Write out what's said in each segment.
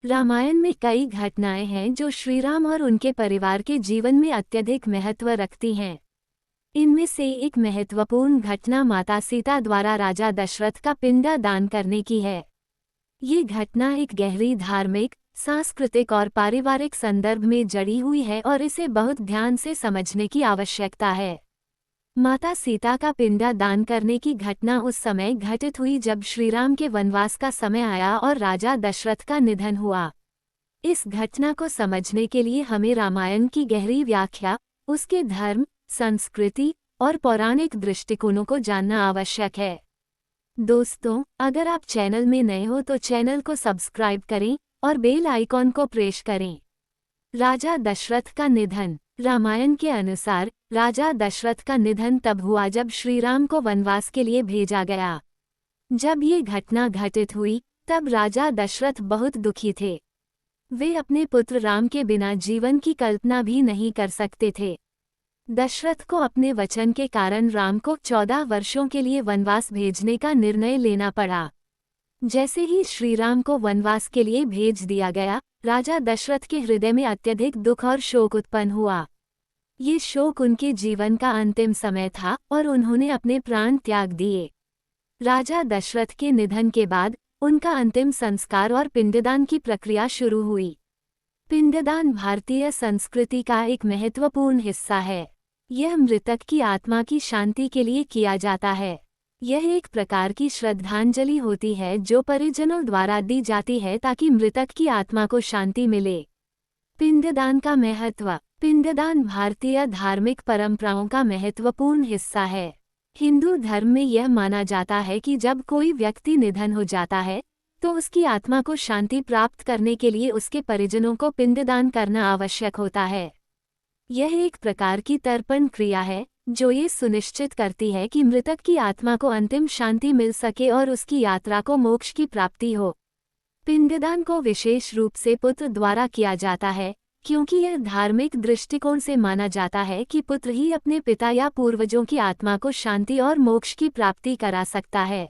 रामायण में कई घटनाएं हैं जो श्रीराम और उनके परिवार के जीवन में अत्यधिक महत्व रखती हैं। इनमें से एक महत्वपूर्ण घटना माता सीता द्वारा राजा दशरथ का पिंडा दान करने की है। ये घटना एक गहरी धार्मिक, सांस्कृतिक और पारिवारिक संदर्भ में जड़ी हुई है और इसे बहुत ध्यान से समझने की आवश्यकता है। माता सीता का पिंडा दान करने की घटना उस समय घटित हुई जब श्रीराम के वनवास का समय आया और राजा दशरथ का निधन हुआ। इस घटना को समझने के लिए हमें रामायण की गहरी व्याख्या, उसके धर्म, संस्कृति और पौराणिक दृष्टिकोणों को जानना आवश्यक है। दोस्तों, अगर आप चैनल में नए हो तो चैनल को सब्सक्राइब करें और बेल आइकॉन को प्रेस करें। राजा दशरथ का निधन। रामायण के अनुसार राजा दशरथ का निधन तब हुआ जब श्रीराम को वनवास के लिए भेजा गया। जब ये घटना घटित हुई तब राजा दशरथ बहुत दुखी थे। वे अपने पुत्र राम के बिना जीवन की कल्पना भी नहीं कर सकते थे। दशरथ को अपने वचन के कारण राम को 14 वर्षों के लिए वनवास भेजने का निर्णय लेना पड़ा। जैसे ही श्रीराम को वनवास के लिए भेज दिया गया, राजा दशरथ के हृदय में अत्यधिक दुख और शोक उत्पन्न हुआ। ये शोक उनके जीवन का अंतिम समय था और उन्होंने अपने प्राण त्याग दिए। राजा दशरथ के निधन के बाद उनका अंतिम संस्कार और पिंडदान की प्रक्रिया शुरू हुई। पिंडदान भारतीय संस्कृति का एक महत्वपूर्ण हिस्सा है। यह मृतक की आत्मा की शांति के लिए किया जाता है। यह एक प्रकार की श्रद्धांजलि होती है जो परिजनों द्वारा दी जाती है ताकि मृतक की आत्मा को शांति मिले। पिंडदान का महत्व। पिंडदान भारतीय धार्मिक परंपराओं का महत्वपूर्ण हिस्सा है। हिंदू धर्म में यह माना जाता है कि जब कोई व्यक्ति निधन हो जाता है तो उसकी आत्मा को शांति प्राप्त करने के लिए उसके परिजनों को पिंडदान करना आवश्यक होता है। यह एक प्रकार की तर्पण क्रिया है जो ये सुनिश्चित करती है कि मृतक की आत्मा को अंतिम शांति मिल सके और उसकी यात्रा को मोक्ष की प्राप्ति हो। पिंडदान को विशेष रूप से पुत्र द्वारा किया जाता है क्योंकि यह धार्मिक दृष्टिकोण से माना जाता है कि पुत्र ही अपने पिता या पूर्वजों की आत्मा को शांति और मोक्ष की प्राप्ति करा सकता है।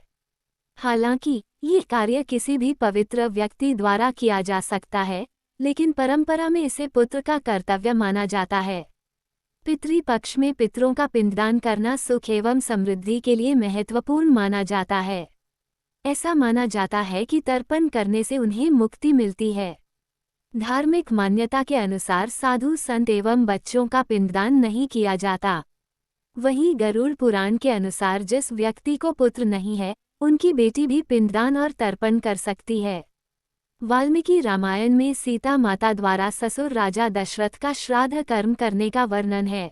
हालांकि ये कार्य किसी भी पवित्र व्यक्ति द्वारा किया जा सकता है, लेकिन परंपरा में इसे पुत्र का कर्तव्य माना जाता है। पितृपक्ष में पितरों का पिंडदान करना सुख एवं समृद्धि के लिए महत्वपूर्ण माना जाता है। ऐसा माना जाता है कि तर्पण करने से उन्हें मुक्ति मिलती है। धार्मिक मान्यता के अनुसार साधु संत एवं बच्चों का पिंडदान नहीं किया जाता। वहीं गरुड़ पुराण के अनुसार जिस व्यक्ति को पुत्र नहीं है, उनकी बेटी भी पिंडदान और तर्पण कर सकती है। वाल्मीकि रामायण में सीता माता द्वारा ससुर राजा दशरथ का श्राद्ध कर्म करने का वर्णन है।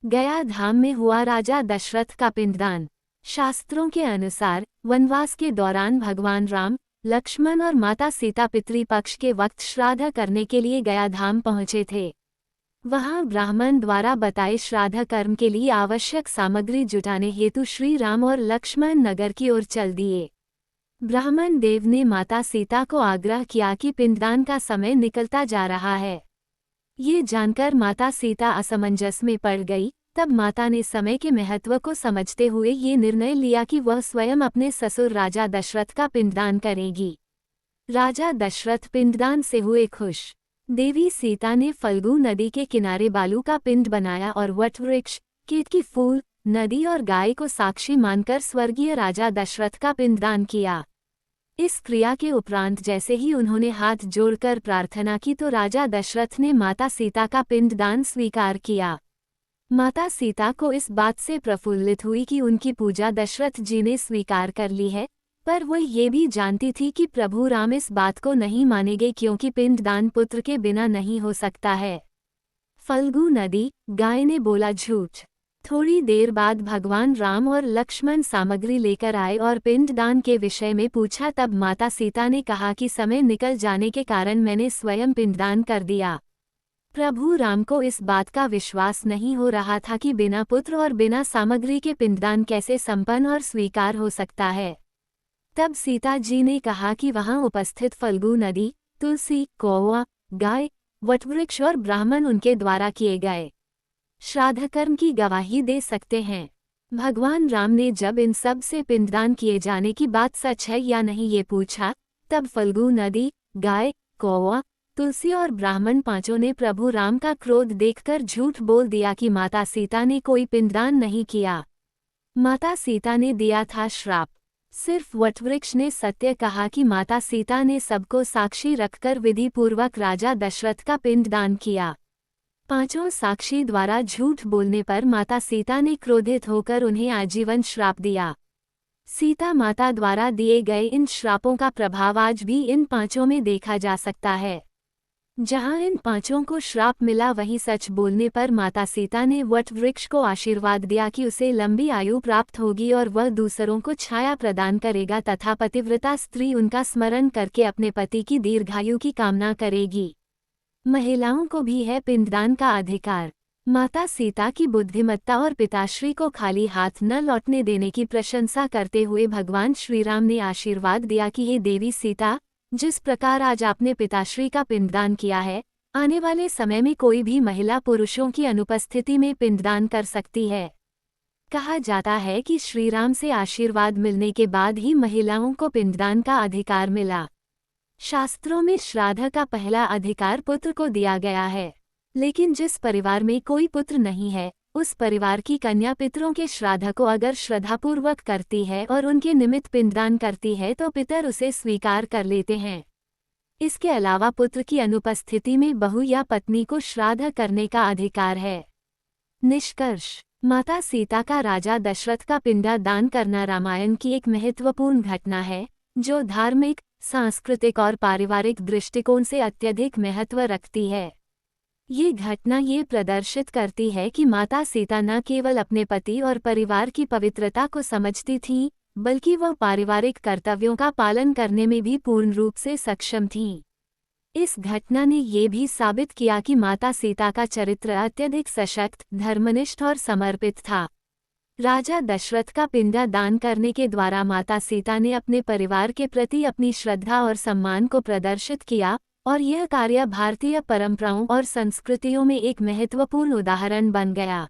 गया धाम में हुआ राजा दशरथ का पिंडदान। शास्त्रों के अनुसार वनवास के दौरान भगवान राम, लक्ष्मण और माता सीता पितृपक्ष के वक्त श्राद्ध करने के लिए गया धाम पहुंचे थे। वहां ब्राह्मण द्वारा बताए श्राद्ध कर्म के लिए आवश्यक सामग्री जुटाने हेतु श्री राम और लक्ष्मण नगर की ओर चल दिए। ब्राह्मण देव ने माता सीता को आग्रह किया कि पिंडदान का समय निकलता जा रहा है। ये जानकर माता सीता असमंजस में पड़ गई। तब माता ने समय के महत्व को समझते हुए ये निर्णय लिया कि वह स्वयं अपने ससुर राजा दशरथ का पिंडदान करेगी। राजा दशरथ पिंडदान से हुए खुश। देवी सीता ने फल्गु नदी के किनारे बालू का पिंड बनाया और वटवृक्ष, केतकी फूल, नदी और गाय को साक्षी मानकर स्वर्गीय राजा दशरथ का पिंडदान किया। इस क्रिया के उपरांत जैसे ही उन्होंने हाथ जोड़कर प्रार्थना की तो राजा दशरथ ने माता सीता का पिंडदान स्वीकार किया। माता सीता को इस बात से प्रफुल्लित हुई कि उनकी पूजा दशरथ जी ने स्वीकार कर ली है, पर वह ये भी जानती थी कि प्रभु राम इस बात को नहीं मानेंगे क्योंकि पिंडदान पुत्र के बिना नहीं हो सकता है। फल्गु नदी, गाय ने बोला झूठ। थोड़ी देर बाद भगवान राम और लक्ष्मण सामग्री लेकर आए और पिंडदान के विषय में पूछा। तब माता सीता ने कहा कि समय निकल जाने के कारण मैंने स्वयं पिंडदान कर दिया। प्रभु राम को इस बात का विश्वास नहीं हो रहा था कि बिना पुत्र और बिना सामग्री के पिंडदान कैसे संपन्न और स्वीकार हो सकता है। तब सीता जी ने कहा कि वहां उपस्थित फल्गु नदी, तुलसी, कौवा, गाय, वटवृक्ष और ब्राह्मण उनके द्वारा किए गए श्राद्ध कर्म की गवाही दे सकते हैं। भगवान राम ने जब इन सब से पिंडदान किए जाने की बात सच है या नहीं ये पूछा, तब फल्गु नदी, गाय, कौवा, तुलसी और ब्राह्मण पांचों ने प्रभु राम का क्रोध देखकर झूठ बोल दिया कि माता सीता ने कोई पिंडदान नहीं किया। माता सीता ने दिया था श्राप। सिर्फ वटवृक्ष ने सत्य कहा कि माता सीता ने सबको साक्षी रखकर विधि पूर्वक राजा दशरथ का पिंडदान किया। पांचों साक्षी द्वारा झूठ बोलने पर माता सीता ने क्रोधित होकर उन्हें आजीवन श्राप दिया। सीता माता द्वारा दिए गए इन श्रापों का प्रभाव आज भी इन पांचों में देखा जा सकता है। जहां इन पांचों को श्राप मिला वहीं सच बोलने पर माता सीता ने वट वृक्ष को आशीर्वाद दिया कि उसे लंबी आयु प्राप्त होगी और वह दूसरों को छाया प्रदान करेगा तथा पतिव्रता स्त्री उनका स्मरण करके अपने पति की दीर्घायु की कामना करेगी। महिलाओं को भी है पिंडदान का अधिकार। माता सीता की बुद्धिमत्ता और पिताश्री को खाली हाथ न लौटने देने की प्रशंसा करते हुए भगवान श्रीराम ने आशीर्वाद दिया कि हे देवी सीता, जिस प्रकार आज आपने पिताश्री का पिंडदान किया है, आने वाले समय में कोई भी महिला पुरुषों की अनुपस्थिति में पिंडदान कर सकती है। कहा जाता है कि श्रीराम से आशीर्वाद मिलने के बाद ही महिलाओं को पिंडदान का अधिकार मिला। शास्त्रों में श्राद्ध का पहला अधिकार पुत्र को दिया गया है, लेकिन जिस परिवार में कोई पुत्र नहीं है, उस परिवार की कन्या पितरों के श्राद्ध को अगर श्रद्धापूर्वक करती है और उनके निमित्त पिंडदान करती है तो पितर उसे स्वीकार कर लेते हैं। इसके अलावा पुत्र की अनुपस्थिति में बहू या पत्नी को श्राद्ध करने का अधिकार है। निष्कर्ष, माता सीता का राजा दशरथ का पिंडा दान करना रामायण की एक महत्वपूर्ण घटना है, जो धार्मिक, सांस्कृतिक और पारिवारिक दृष्टिकोण से अत्यधिक महत्व रखती है। ये घटना ये प्रदर्शित करती है कि माता सीता न केवल अपने पति और परिवार की पवित्रता को समझती थीं, बल्कि वह पारिवारिक कर्तव्यों का पालन करने में भी पूर्ण रूप से सक्षम थीं। इस घटना ने ये भी साबित किया कि माता सीता का चरित्र अत्यधिक सशक्त, धर्मनिष्ठ और समर्पित था। राजा दशरथ का पिंडा दान करने के द्वारा माता सीता ने अपने परिवार के प्रति अपनी श्रद्धा और सम्मान को प्रदर्शित किया, और यह कार्य भारतीय परंपराओं और संस्कृतियों में एक महत्वपूर्ण उदाहरण बन गया।